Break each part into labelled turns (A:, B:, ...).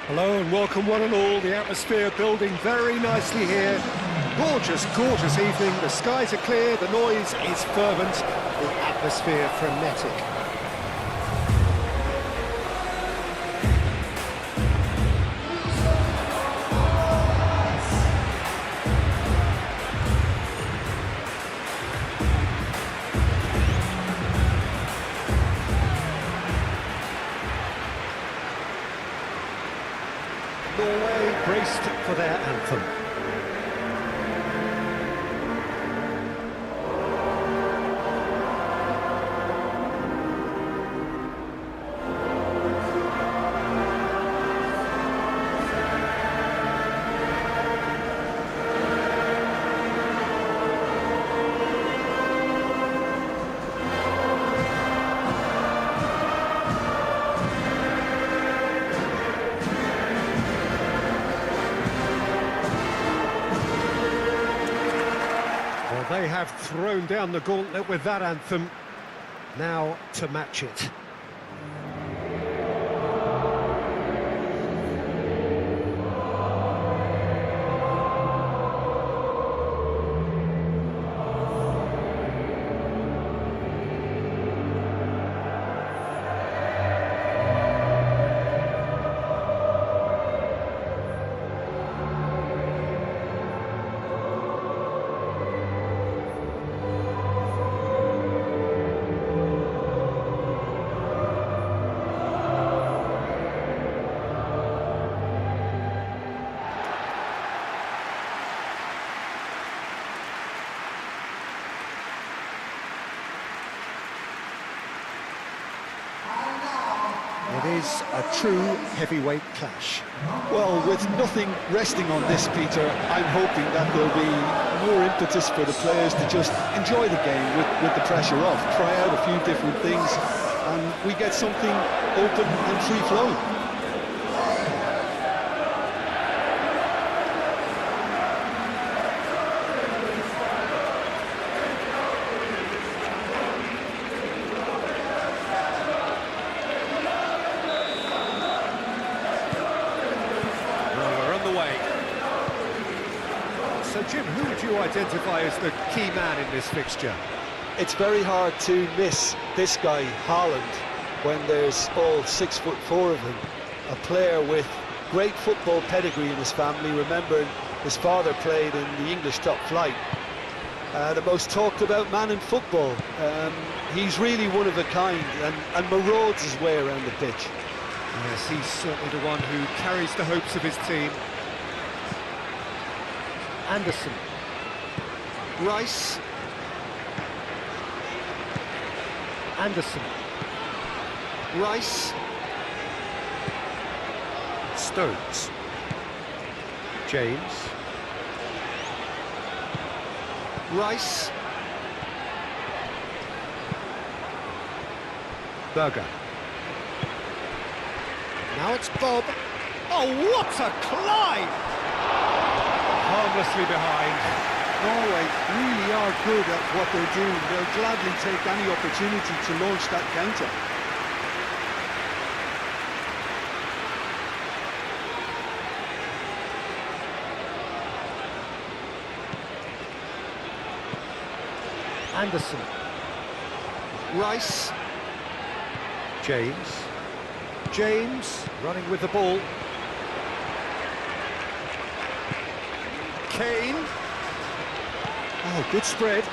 A: Hello and welcome one and all. The atmosphere building very nicely here. Gorgeous, gorgeous evening. The skies are clear, the noise is fervent, the atmosphere frenetic. Norway braced for their anthem. They have thrown down the gauntlet with that anthem. Now to match it. It is a true heavyweight clash.
B: Well, with nothing resting on this, Peter, I'm hoping that there'll be more impetus for the players to just enjoy the game with the pressure off, try out a few different things, and we get something open and free-flowing.
A: So Jim, who would you identify as the key man in this fixture?
B: It's very hard to miss this guy, Haaland, when there's all 6'4" of him. A player with great football pedigree in his family. Remember, his father played in the English top flight. The most talked about man in football. He's really one of a kind and marauds his way around the pitch.
A: Yes, he's certainly the one who carries the hopes of his team. Anderson.
B: Rice.
A: Anderson.
B: Rice.
A: Stones. James.
B: Rice.
A: Berger. Now it's Bob. Oh, what a climb! Harmlessly behind.
B: Norway really are good at what they're doing. They'll gladly take any opportunity to launch that counter.
A: Anderson.
B: Rice.
A: James. James running with the ball. Kane. Oh, good spread.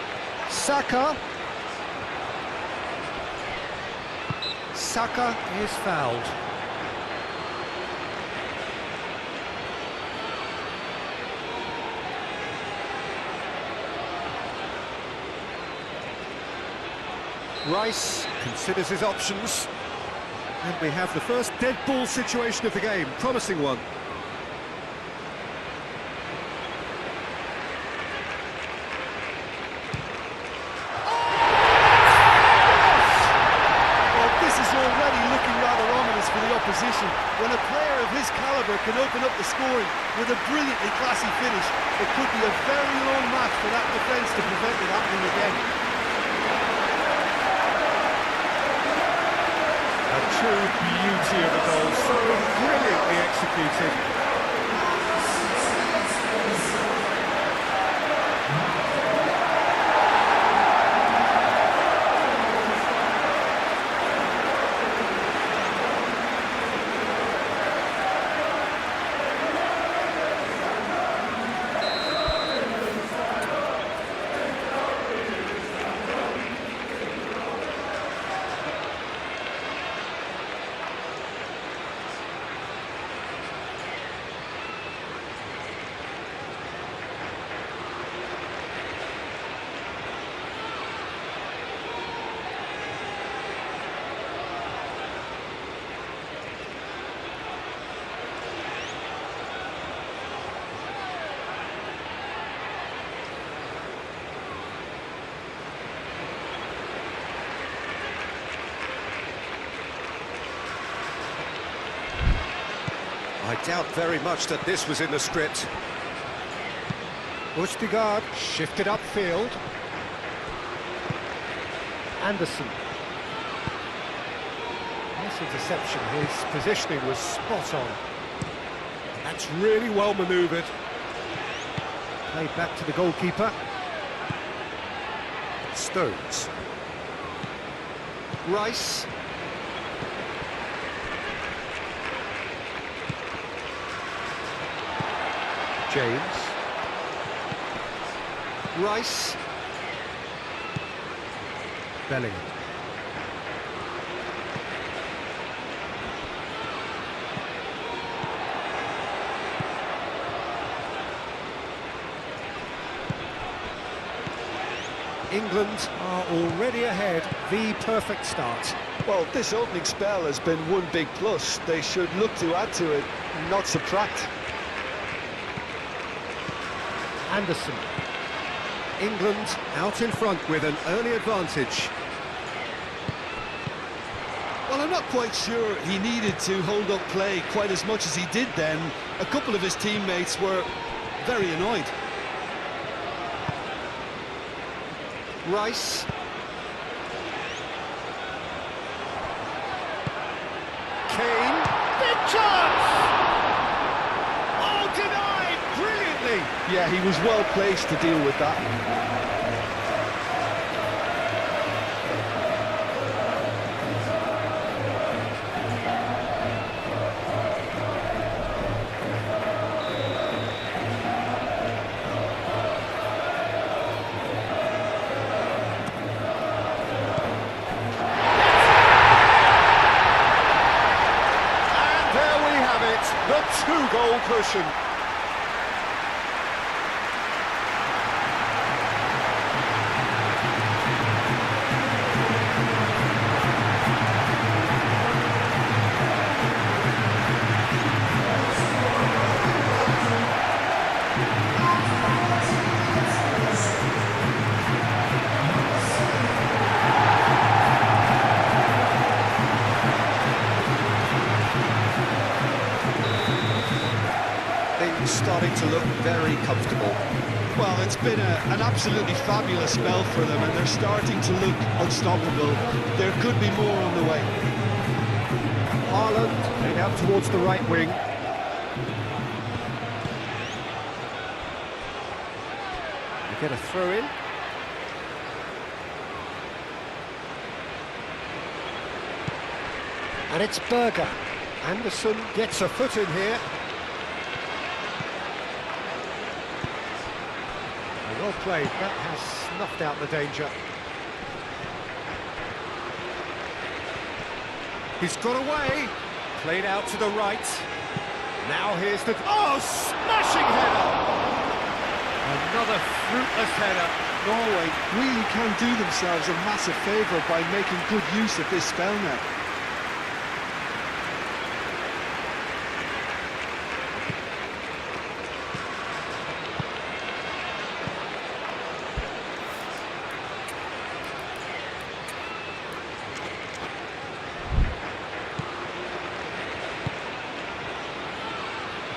A: Saka. Saka is fouled. Rice considers his options. And we have the first dead ball situation of the game. Promising one.
B: Opposition. When a player of his calibre can open up the scoring with a brilliantly classy finish, it could be a very long match for that defence to prevent it happening again.
A: A true beauty of a goal, so brilliantly executed.
C: I doubt very much that this was in the script.
A: Østigard shifted upfield. Anderson. Nice interception, his positioning was spot on. That's really well manoeuvred. Played back to the goalkeeper. Stones. Rice. James. Rice. Bellingham. England are already ahead, the perfect start.
B: Well, this opening spell has been one big plus. They should look to add to it, not subtract.
A: Anderson. England out in front with an early advantage.
D: Well, I'm not quite sure he needed to hold up play quite as much as he did then. A couple of his teammates were very annoyed.
A: Rice. Kane. Big chance! Oh, denied brilliantly!
B: Yeah, he was well placed to deal with that.
A: The two-goal cushion.
C: Starting to look very comfortable.
D: Well, it's been an absolutely fabulous spell for them, and they're starting to look unstoppable. There could be more on the way.
A: Haaland played out towards the right wing. They get a throw in. And it's Berger. Anderson gets a foot in here. Well played, that has snuffed out the danger. He's got away, played out to the right. Now here's the... Oh, smashing header! Another fruitless header.
B: Norway really can do themselves a massive favour by making good use of this spell now.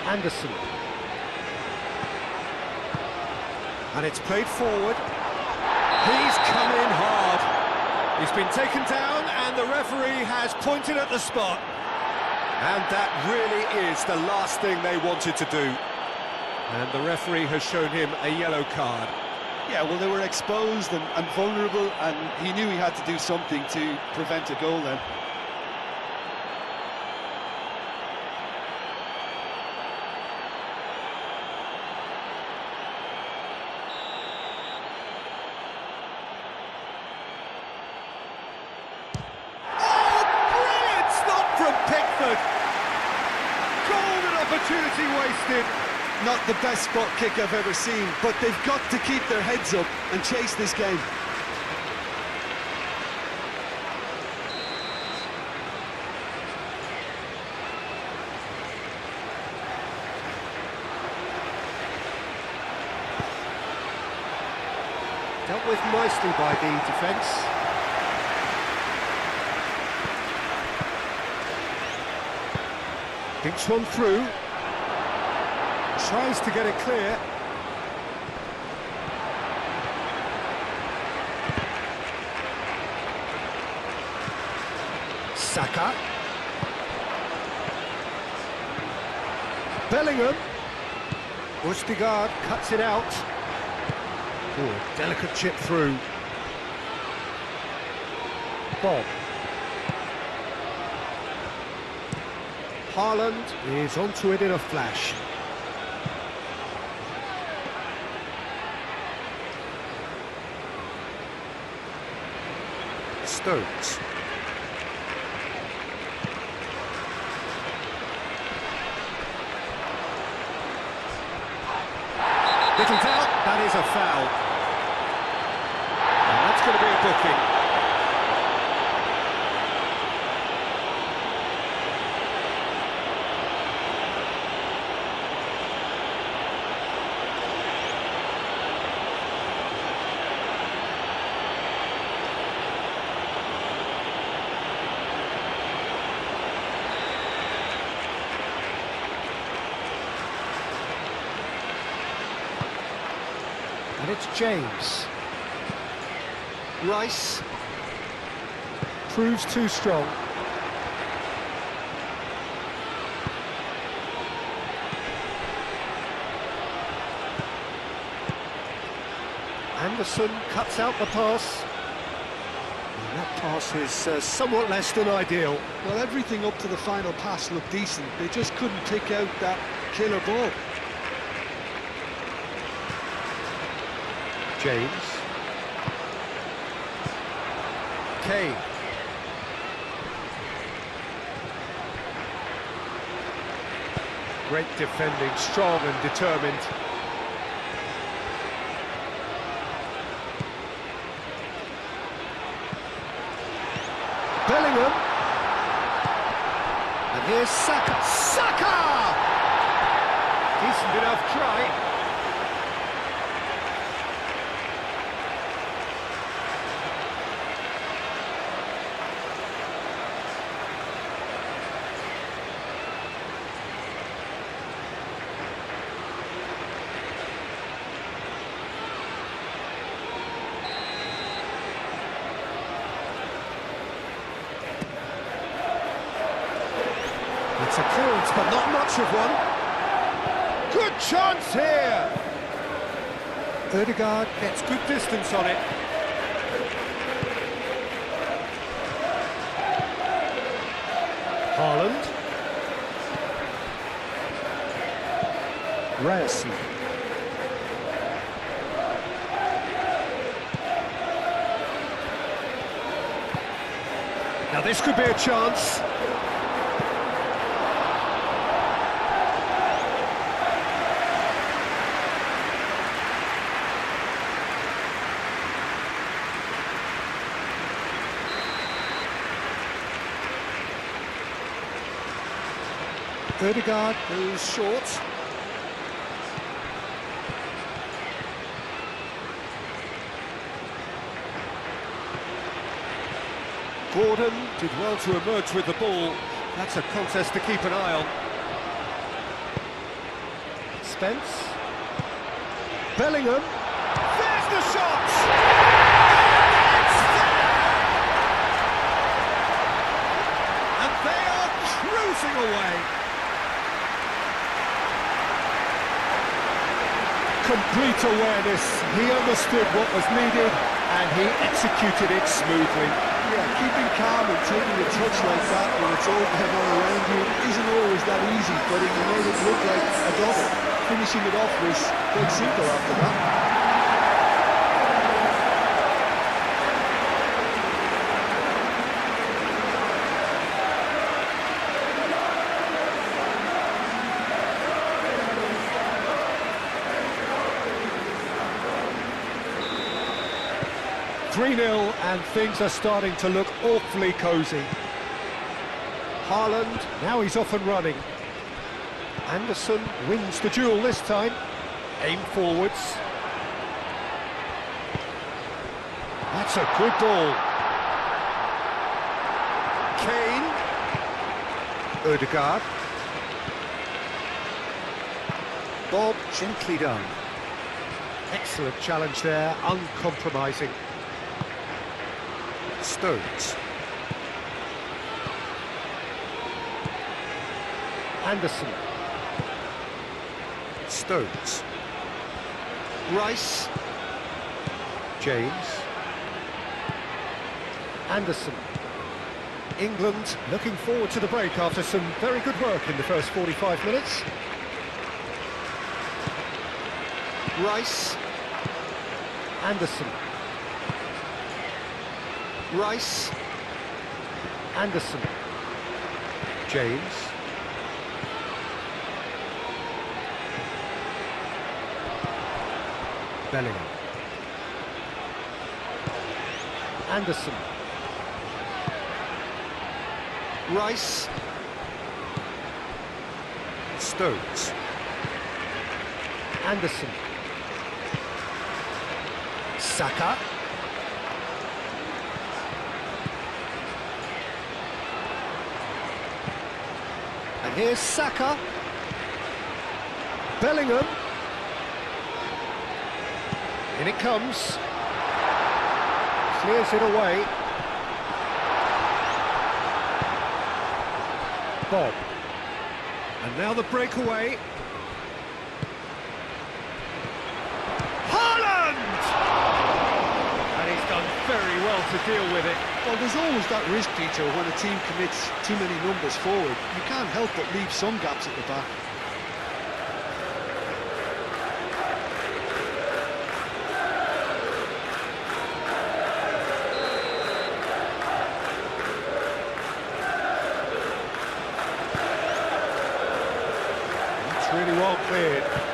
A: Anderson. And it's played forward. He's come in hard. He's been taken down and
C: And the referee has pointed at the spot. And that really is the last thing they wanted to do. And the referee has shown him a yellow card.
D: Yeah, well, they were exposed and vulnerable, and he knew he had to do something to prevent a goal then.
C: Opportunity wasted.
D: Not the best spot kick I've ever seen, but they've got to keep their heads up and chase this game.
A: Dealt with nicely by the defence. Thinks one through. Tries to get it clear. Saka. Bellingham. Østigard cuts it out. Oh, delicate chip through. Bob. Haaland is onto it in a flash. Stones. Little doubt, that is a foul. And that's going to be a booking. And it's James. Rice. Proves too strong. Anderson cuts out the pass. And that pass is somewhat less than ideal.
D: Well, everything up to the final pass looked decent. They just couldn't pick out that killer ball.
A: James. Kane. Great defending, strong and determined. Bellingham. And here's Saka. Saka! Decent enough try. It's a clearance, but not much of one. Good chance here! Ødegaard gets good distance on it. Haaland. Ryerson. Now this could be a chance. Ødegaard goes short. Gordon did well to emerge with the ball. That's a contest to keep an eye on. Spence. Bellingham. There's the shot!
C: bouncing away. Complete awareness. He understood what was needed and he executed it smoothly.
B: Yeah, keeping calm and taking a touch like that when it's all going on around you isn't always that easy, but he made it look like a double. Finishing it off was quite simple after that.
C: 3-0 and things are starting to look awfully cosy. Haaland, now he's off and running. Anderson wins the duel this time. Aim forwards. That's a good ball. Kane. Ødegaard. Bob, gently done. Excellent challenge there, uncompromising. Stones. Anderson. Stones. Rice. James. Anderson. England looking forward to the break after some very good work in the first 45 minutes. Rice. Anderson. Rice. Anderson. James. Bellingham. Anderson. Rice. Stones. Anderson. Saka. And here's Saka. Bellingham. In it comes. Clears it away. Bob. And now the breakaway. Very well to deal with it.
B: Well, there's always that risk, Peter, when a team commits too many numbers forward. You can't help but leave some gaps at the back.
C: That's really well cleared.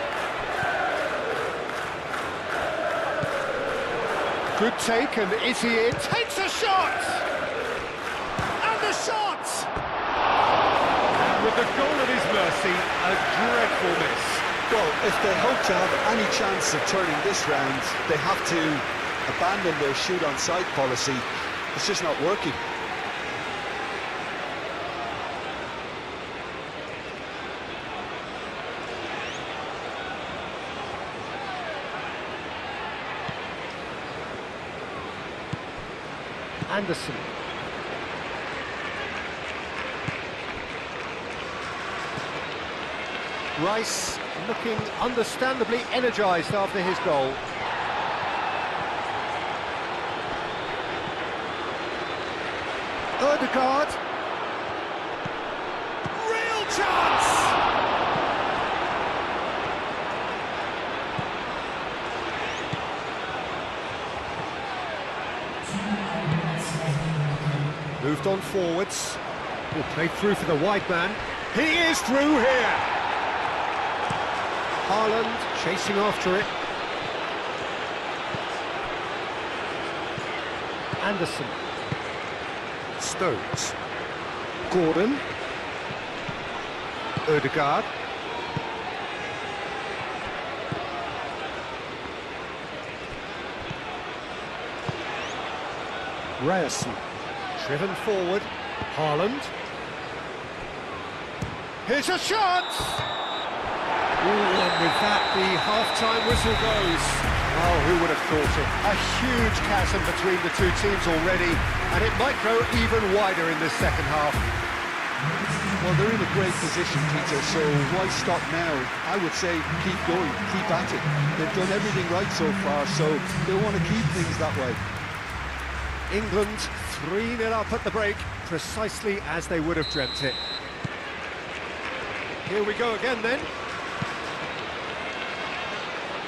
C: Good take, and is he in? Takes a shot! And the shot! And with the goal at his mercy, a dreadful miss.
B: Well, if they hope to have any chance of turning this round, they have to abandon their shoot-on-sight policy. It's just not working.
C: Anderson. Rice looking understandably energised after his goal. Ødegaard. Real chance! Moved on forwards. Will play through for the wide man. He is through here. Haaland chasing after it. Anderson. Stones. Gordon. Ødegaard. Ryerson. Driven forward. Haaland. Here's a shot! Ooh, and with that, the half-time whistle goes. Oh, who would have thought it? A huge chasm between the two teams already, and it might grow even wider in this second half.
D: Well, they're in a great position, Peter, so why stop now? I would say keep going, keep at it. They've done everything right so far, so they want to keep things that way.
A: England 3-0 up at the break, precisely as they would have dreamt it. Here we go again then.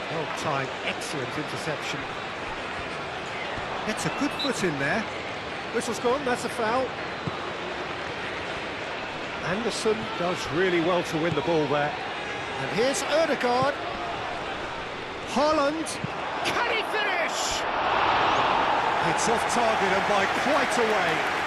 A: Well timed, excellent interception. Gets a good foot in there. Whistle's gone, that's a foul. Anderson does really well to win the ball there. And here's Ødegaard. Haaland. Can he finish? It's off target and by quite a way.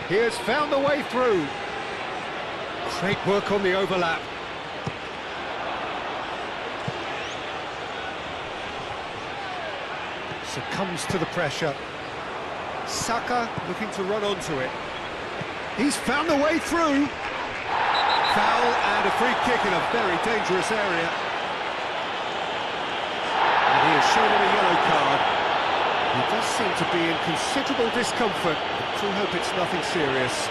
A: He has found the way through. Great work on the overlap. Succumbs to the pressure. Saka looking to run onto it. He's found the way through. Foul and a free kick in a very dangerous area. And he has shown him a yellow card. He does seem to be in considerable discomfort. So we hope it's nothing serious.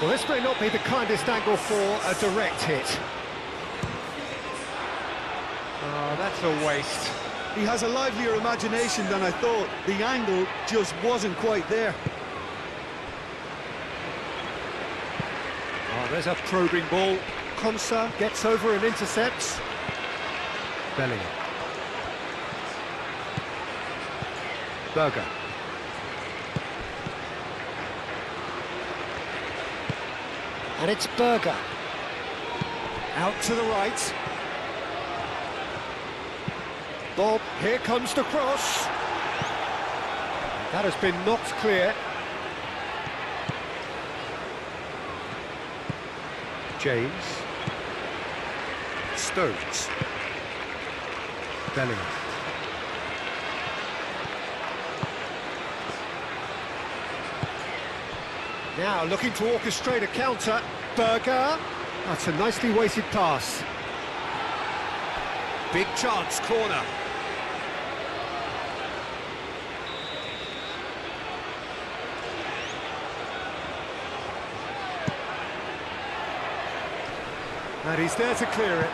A: Well, this may not be the kindest angle for a direct hit. Oh, that's a waste.
D: He has a livelier imagination than I thought. The angle just wasn't quite there.
A: Oh, there's a probing ball. Konsa gets over and intercepts. Bellingham. Berger. And it's Berger. Out to the right. Bob, here comes the cross. That has been knocked clear. James. Stones. Bellingham. Now looking to orchestrate a counter. Berger. That's a nicely weighted pass. Big chance, corner. And he's there to clear it.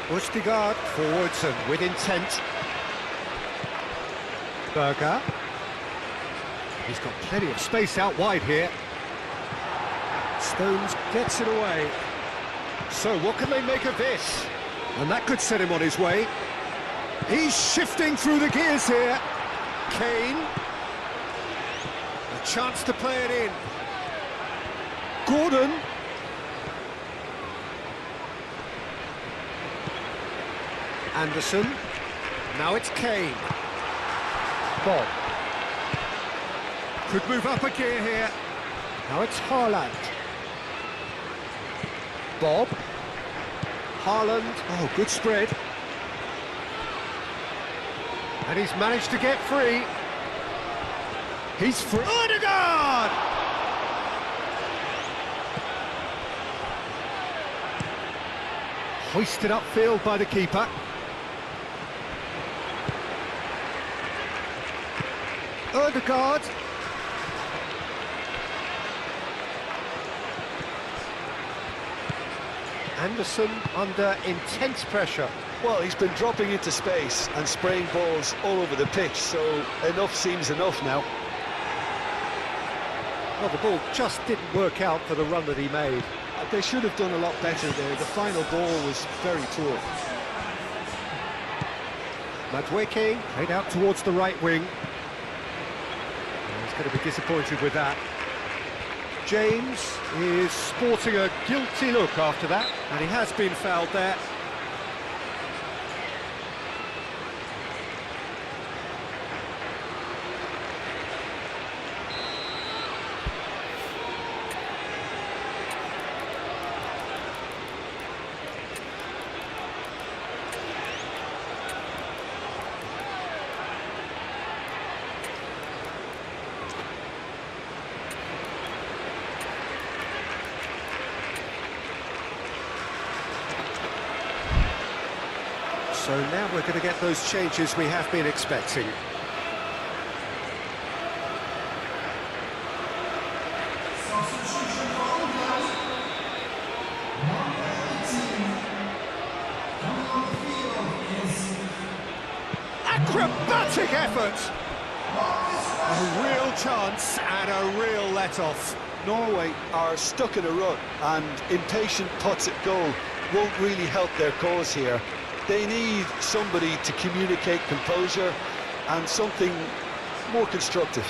A: Ødegaard forwards and with intent. Berger. He's got plenty of space out wide here. Stones gets it away. So what can they make of this? And that could set him on his way. He's shifting through the gears here. Kane. A chance to play it in. Gordon. Anderson. Now it's Kane. Bob. Could move up a gear here. Now it's Haaland. Bob. Haaland. Oh, good spread. And he's managed to get free. He's free. Ødegaard! Hoisted upfield by the keeper. Ødegaard. Anderson under intense pressure.
B: Well, he's been dropping into space and spraying balls all over the pitch, so enough seems enough now.
A: Well, the ball just didn't work out for the run that he made.
D: They should have done a lot better there. The final ball was very poor.
A: Madweke played out towards the right wing. He's going to be disappointed with that. James is sporting a guilty look after that, and he has been fouled there. So now we're going to get those changes we have been expecting. Acrobatic effort! A real chance and a real let-off.
B: Norway are stuck in a rut, and impatient putts at goal won't really help their cause here. They need somebody to communicate composure and something more constructive.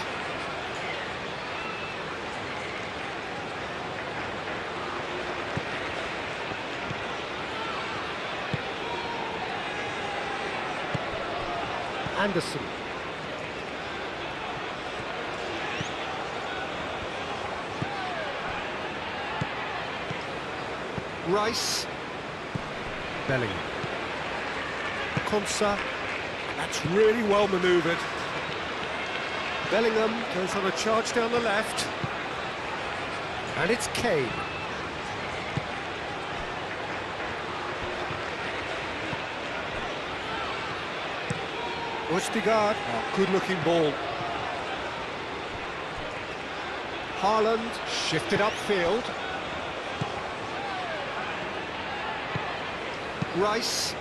A: Anderson. Rice. Bellingham. Konsa, that's really well manoeuvred. Bellingham goes on a charge down the left. And it's Kane. Østigard, good-looking ball. Haaland shifted upfield. Rice.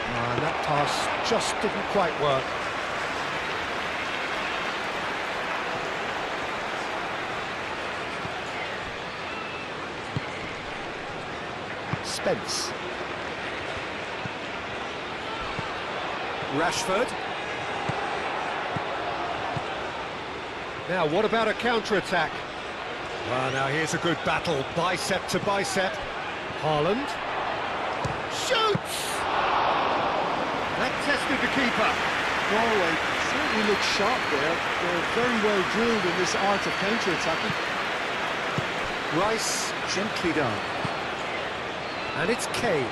A: And that pass just didn't quite work. Spence. Rashford. Now, what about a counter-attack? Well, now here's a good battle, bicep to bicep. Haaland. Shoots! That tested the keeper.
D: Norway certainly look sharp there. They're very well drilled in this art of counter-attacking.
A: Rice gently done. And it's Kane.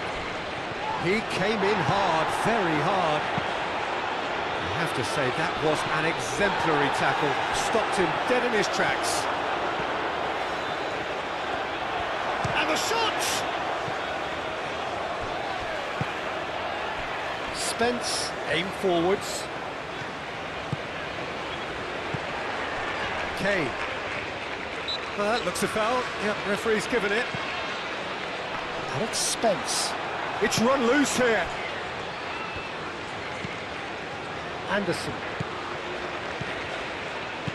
A: He came in hard, very hard. I have to say, that was an exemplary tackle. Stopped him dead in his tracks. And the shot! Spence, aim forwards. Kane. Well, that looks a foul. Yep, referee's given it. And it's Spence. It's run loose here. Anderson.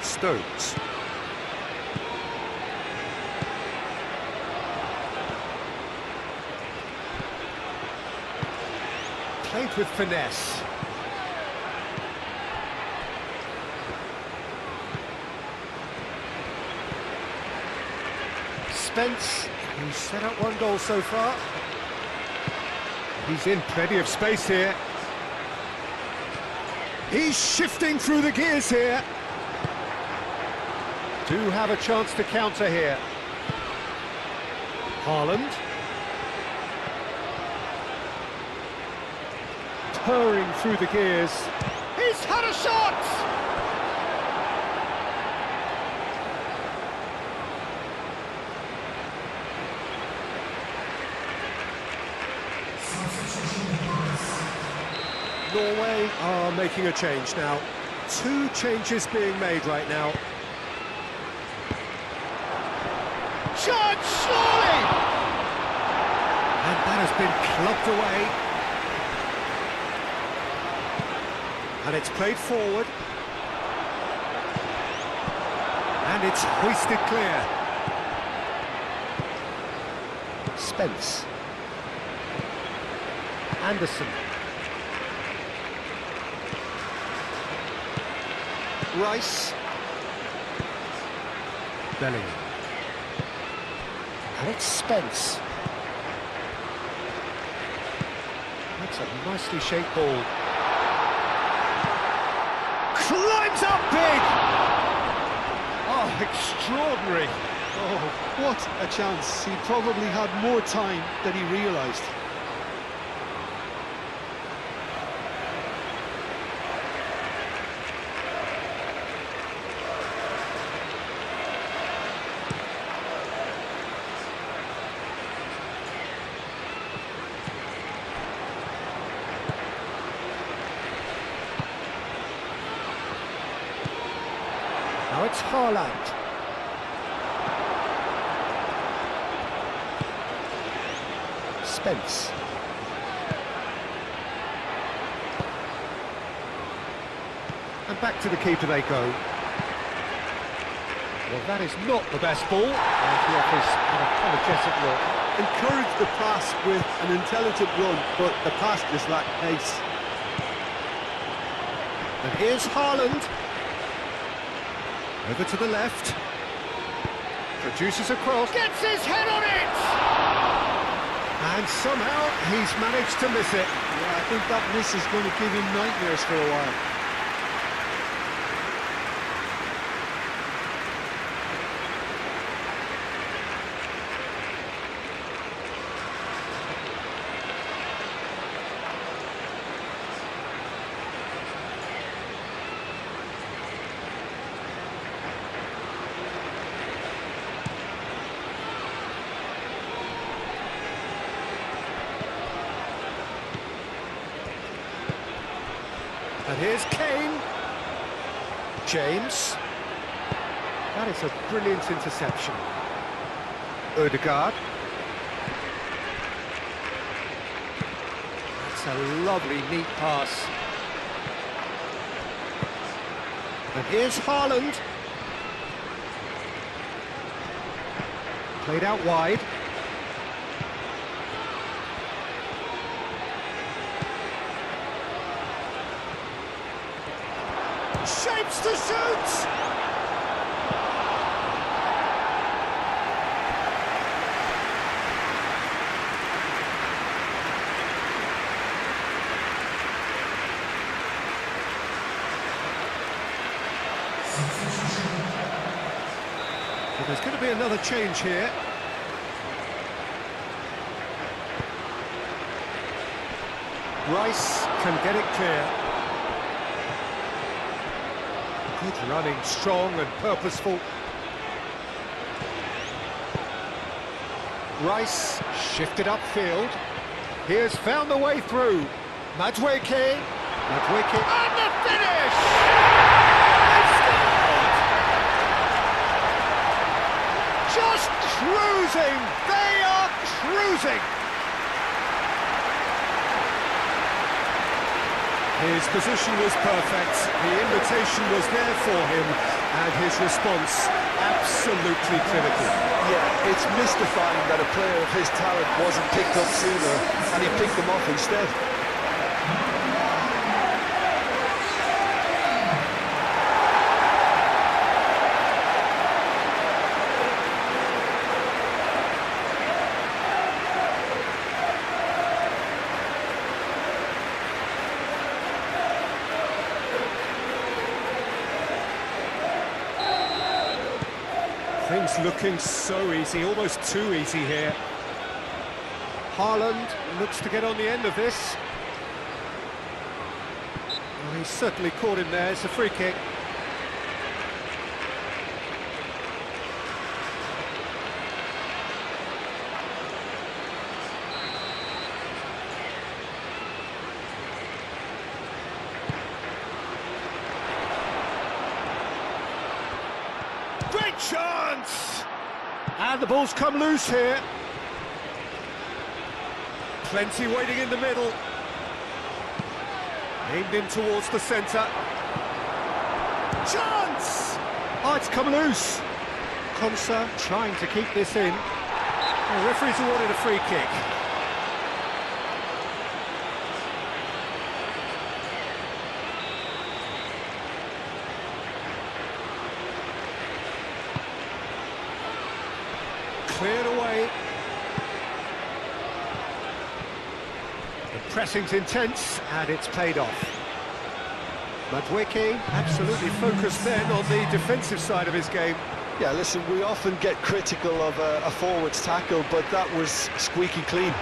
A: Stones. Played with finesse. Spence, who's set up one goal so far. He's in plenty of space here. He's shifting through the gears here. Do have a chance to counter here. Haaland. Purring through the gears. He's had a shot! Norway are making a change now. 2 changes being made right now. Shot, surely! And that has been clubbed away. And it's played forward. And it's hoisted clear.
B: Spence.
A: Anderson.
B: Rice.
A: Bellingham.
B: And it's Spence.
A: That's a nicely shaped ball. Climbs up big! Oh, extraordinary.
D: Oh, what a chance. He probably had more time than he realised.
B: Now it's Haaland. Spence.
A: And back to the keeper they go. Well, that is not the best ball. And he offers an apologetic look.
D: Encourage the pass with an intelligent run, but the pass just lacked pace.
A: And here's Haaland. Over to the left. Produces a cross. Gets his head on it! And somehow he's managed to miss it.
D: Yeah, I think that miss is going to give him nightmares for a while.
A: And here's Kane. James. That is a brilliant interception. Odegaard. That's a lovely, neat pass. And here's Haaland. Played out wide. Shapes to shoot! Well, there's going to be another change here. Rice can get it clear. Good running, strong and purposeful. Rice shifted upfield. Here's found the way through. Madueke. And the finish! They've scored! Just cruising! They are cruising! His position was perfect, the invitation was there for him, and his response absolutely clinical.
B: Yeah, it's mystifying that a player of his talent wasn't picked up sooner, and he picked them off instead.
A: Things looking so easy, almost too easy here. Haaland looks to get on the end of this. Well, he's certainly caught him there, it's a free kick. Great chance! And the ball's come loose here. Plenty waiting in the middle. Aimed in towards the centre. Chance! Oh, it's come loose. Konsa trying to keep this in. The referee's awarded a free kick. Cleared away. The pressing's intense, and it's paid off. Madweke absolutely focused then on the defensive side of his game.
B: Yeah, listen, we often get critical of a forward's tackle, but that was squeaky clean.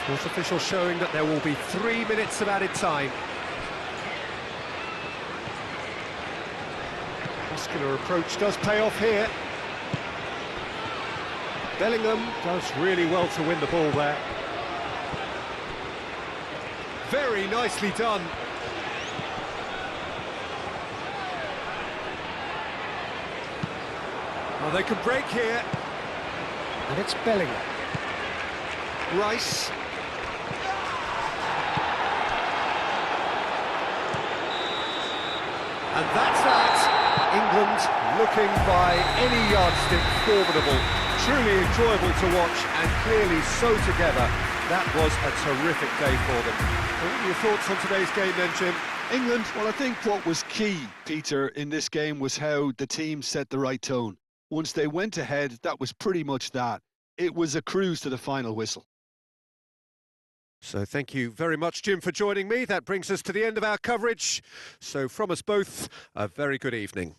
A: Fourth official showing that there will be 3 minutes of added time. Muscular approach does pay off here. Bellingham does really well to win the ball there. Very nicely done. Well, they can break here. And it's Bellingham. Rice. And that's that. England looking by any yardstick formidable. Truly enjoyable to watch and clearly so together. That was a terrific day for them. What are your thoughts on today's game then, Jim?
D: England, well, I think what was key, Peter, in this game was how the team set the right tone. Once they went ahead, that was pretty much that. It was a cruise to the final whistle.
A: So thank you very much, Jim, for joining me. That brings us to the end of our coverage. So from us both, a very good evening.